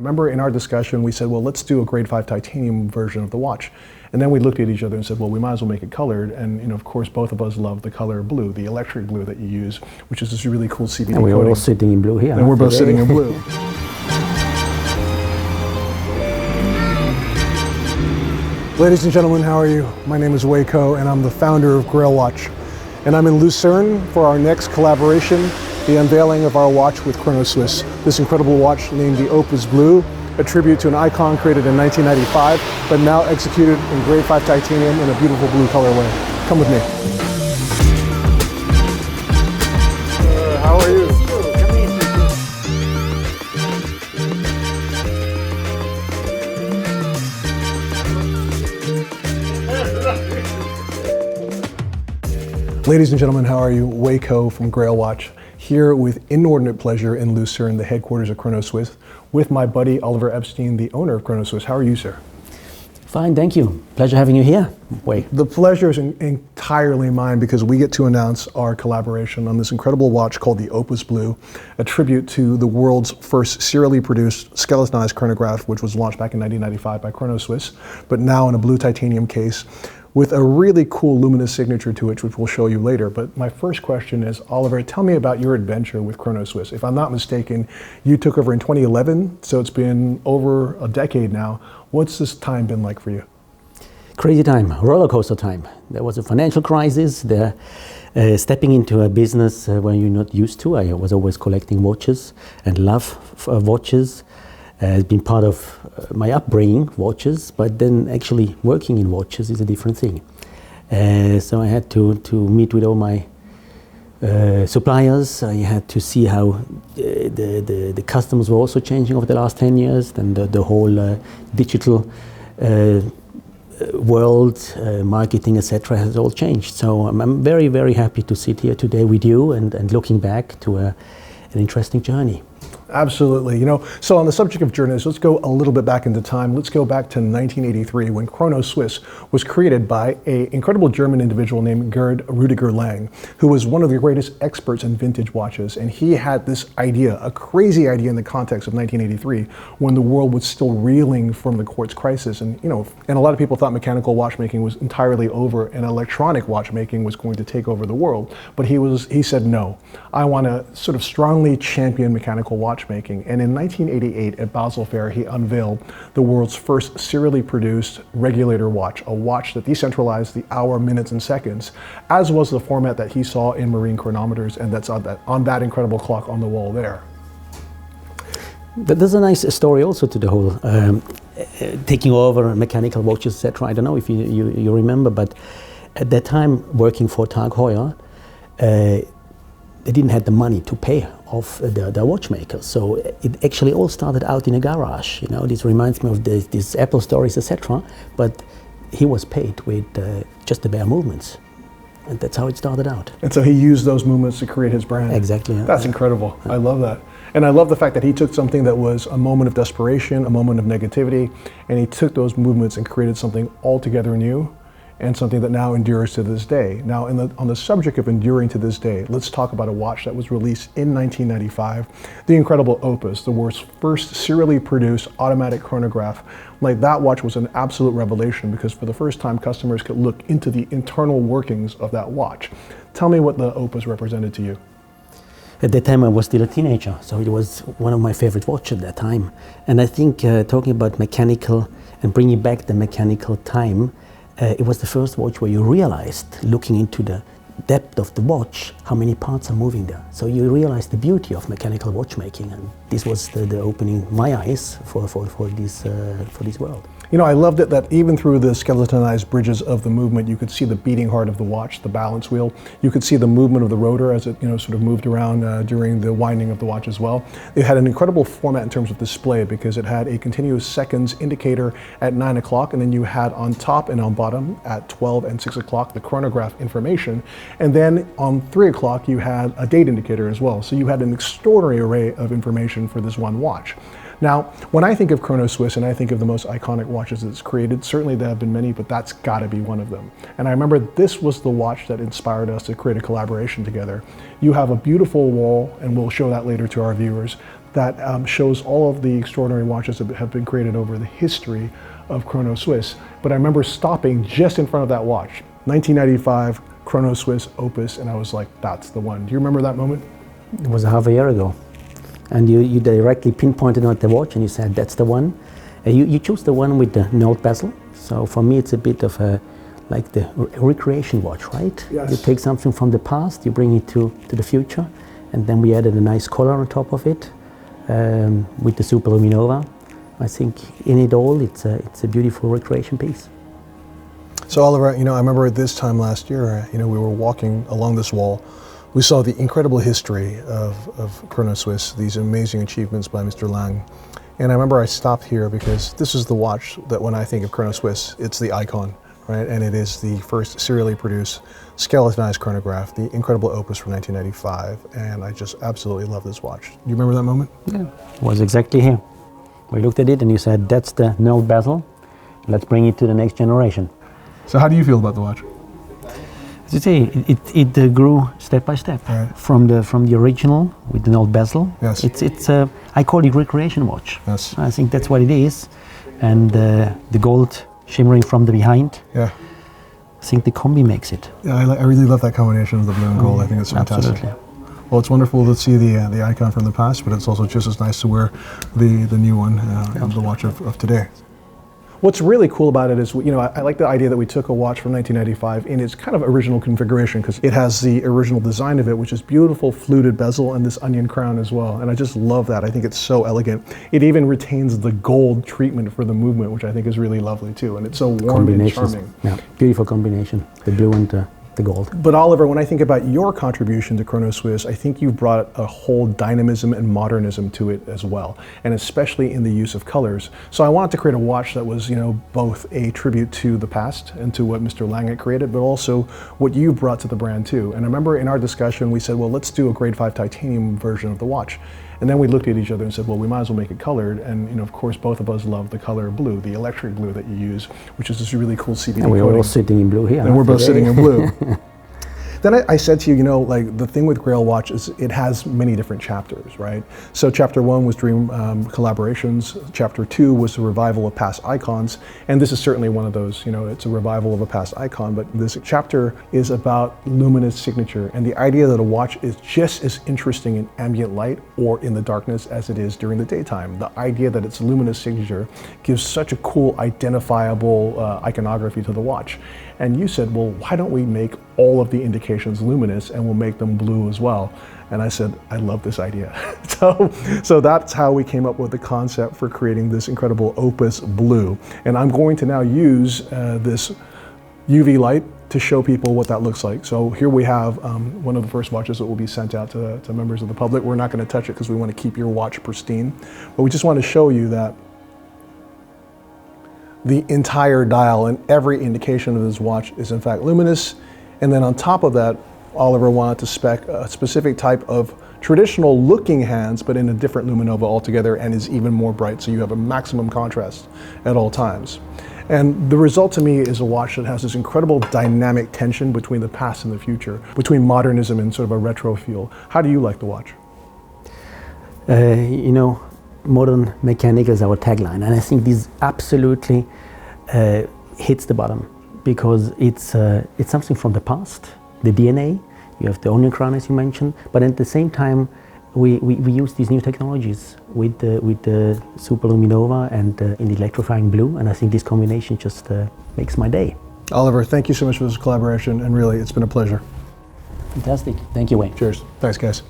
remember in our discussion, we said, well, let's do a grade 5 titanium version of the watch. And then we looked at each other and said, well, we might as well make it colored. And of course, both of us love the color blue, the electric blue that you use, which is this really cool CVD and we're coating. all sitting in blue here. And we're both sitting in blue. Ladies and gentlemen, how are you? My name is Wei Ko, and I'm the founder of Grail Watch. And I'm in Lucerne for our next collaboration, the unveiling of our watch with Chronoswiss. This incredible watch named the Opus Blue, a tribute to an icon created in 1995, but now executed in grade 5 titanium in a beautiful blue colorway. Come with me. How are you? Ladies and gentlemen, how are you? Wei Ko from Grail Watch, here with inordinate pleasure in Lucerne, the headquarters of Chronoswiss, with my buddy Oliver Ebstein, the owner of Chronoswiss. How are you, sir? Fine, thank you. Pleasure having you here, Wei. The pleasure is entirely mine because we get to announce our collaboration on this incredible watch called the Opus Blue, a tribute to the world's first serially produced skeletonized chronograph, which was launched back in 1995 by Chronoswiss, but now in a blue titanium case, with a really cool luminous signature to it, which we'll show you later. But my first question is, Oliver, tell me about your adventure with Chronoswiss. If I'm not mistaken, you took over in 2011, so it's been over a decade now. What's this time been like for you? Crazy time, roller coaster time. There was a financial crisis, stepping into a business where you're not used to. I was always collecting watches and love watches. It's been part of my upbringing, watches, but then actually working in watches is a different thing. So I had to meet with all my suppliers. I had to see how the customers were also changing over the last 10 years, and the whole digital world, marketing, etc. has all changed. So I'm very, very happy to sit here today with you and looking back to an interesting journey. Absolutely. So on the subject of journeys, let's go a little bit back into time. Let's go back to 1983 when Chronoswiss was created by an incredible German individual named Gerd Rudiger Lang, who was one of the greatest experts in vintage watches. And he had this idea, a crazy idea in the context of 1983, when the world was still reeling from the quartz crisis. And, and a lot of people thought mechanical watchmaking was entirely over and electronic watchmaking was going to take over the world. But he said, no, I want to sort of strongly champion mechanical watchmaking. And in 1988 at Basel Fair, he unveiled the world's first serially produced regulator watch, a watch that decentralized the hour, minutes, and seconds, as was the format that he saw in marine chronometers, and that's on that incredible clock on the wall there. There's a nice story also to the whole taking over mechanical watches, etc. I don't know if you remember, but at that time, working for Tag Heuer, they didn't have the money to pay off the watchmakers. So it actually all started out in a garage. This reminds me of these Apple stories, etc. But he was paid with just the bare movements. And that's how it started out. And so he used those movements to create his brand. Exactly. Yeah. That's incredible. I love that. And I love the fact that he took something that was a moment of desperation, a moment of negativity, and he took those movements and created something altogether new, and something that now endures to this day. Now, on the subject of enduring to this day, let's talk about a watch that was released in 1995, the incredible Opus, the world's first serially produced automatic chronograph. Like, that watch was an absolute revelation because for the first time, customers could look into the internal workings of that watch. Tell me what the Opus represented to you. At that time, I was still a teenager, so it was one of my favorite watches at that time. And I think talking about mechanical and bringing back the mechanical time, it was the first watch where you realized, looking into the depth of the watch, how many parts are moving there. So you realize the beauty of mechanical watchmaking, and this was the opening my eyes for this world. I loved it that even through the skeletonized bridges of the movement, you could see the beating heart of the watch, the balance wheel. You could see the movement of the rotor as it sort of moved around during the winding of the watch as well. It had an incredible format in terms of display because it had a continuous seconds indicator at 9 o'clock, and then you had on top and on bottom at 12 and 6 o'clock the chronograph information, and then on 3 o'clock you had a date indicator as well. So you had an extraordinary array of information for this one watch. Now, when I think of Chronoswiss and I think of the most iconic watches it's created, certainly there have been many, but that's got to be one of them. And I remember this was the watch that inspired us to create a collaboration together. You have a beautiful wall, and we'll show that later to our viewers, that shows all of the extraordinary watches that have been created over the history of Chronoswiss. But I remember stopping just in front of that watch, 1995 Chronoswiss Opus, and I was like, that's the one. Do you remember that moment? It was half a year ago. And you directly pinpointed at the watch and you said, that's the one. You chose the one with the null bezel. So for me, it's a bit of a, like the recreation watch, right? Yes. You take something from the past, you bring it to the future, and then we added a nice color on top of it with the Super Luminova. I think in it all, it's a beautiful recreation piece. So Oliver, I remember at this time last year, we were walking along this wall. We saw the incredible history of Chronoswiss, these amazing achievements by Mr. Lang. And I remember I stopped here because this is the watch that when I think of Chronoswiss, it's the icon, right? And it is the first serially produced skeletonized chronograph, the incredible Opus from 1995. And I just absolutely love this watch. Do you remember that moment? Yeah, it was exactly here. We looked at it and you said, that's the null bezel. Let's bring it to the next generation. So how do you feel about the watch? As I say, it grew step by step, right, from the original with the null bezel. Yes. It's I call it recreation watch. Yes. I think that's what it is, and the gold shimmering from the behind. Yeah. I think the combi makes it. Yeah, I really love that combination of the blue and gold. I think it's fantastic. Absolutely. Well, it's wonderful to see the icon from the past, but it's also just as nice to wear the new one, the watch of today. What's really cool about it is, I like the idea that we took a watch from 1995 in its kind of original configuration, because it has the original design of it, which is beautiful fluted bezel and this onion crown as well. And I just love that. I think it's so elegant. It even retains the gold treatment for the movement, which I think is really lovely too. And it's so warm and charming. Yeah, beautiful combination, the blue and the gold. But Oliver, when I think about your contribution to Chronoswiss, I think you've brought a whole dynamism and modernism to it as well, and especially in the use of colors. So I wanted to create a watch that was, both a tribute to the past and to what Mr. Lang had created, but also what you brought to the brand too. And I remember in our discussion, we said, well, let's do a grade 5 titanium version of the watch. And then we looked at each other and said, well, we might as well make it colored. And of course, both of us love the color blue, the electric blue that you use, which is this really cool CVD and we're coating. all sitting in blue here. And we're both sitting in blue. Then I said to you, like the thing with Grail Watch is it has many different chapters, right? So chapter 1 was dream collaborations. Chapter 2 was the revival of past icons. And this is certainly one of those, it's a revival of a past icon, but this chapter is about luminous signature and the idea that a watch is just as interesting in ambient light or in the darkness as it is during the daytime. The idea that it's luminous signature gives such a cool identifiable iconography to the watch. And you said, well, why don't we make all of the indications luminous and we'll make them blue as well? And I said, I love this idea. So that's how we came up with the concept for creating this incredible Opus Blue. And I'm going to now use this UV light to show people what that looks like. So here we have one of the first watches that will be sent out to members of the public. We're not going to touch it because we want to keep your watch pristine. But we just want to show you that the entire dial and every indication of this watch is in fact luminous. And then on top of that, Oliver wanted to spec a specific type of traditional looking hands, but in a different luminova altogether and is even more bright. So you have a maximum contrast at all times. And the result to me is a watch that has this incredible dynamic tension between the past and the future, between modernism and sort of a retro feel. How do you like the watch? Modern mechanical is our tagline, and I think this absolutely hits the bottom because it's something from the past, the DNA. You have the onion crown, as you mentioned, but at the same time, we use these new technologies with the Super Luminova and in the electrifying blue, and I think this combination just makes my day. Oliver, thank you so much for this collaboration, and really, it's been a pleasure. Fantastic. Thank you, Wayne. Cheers. Thanks, guys.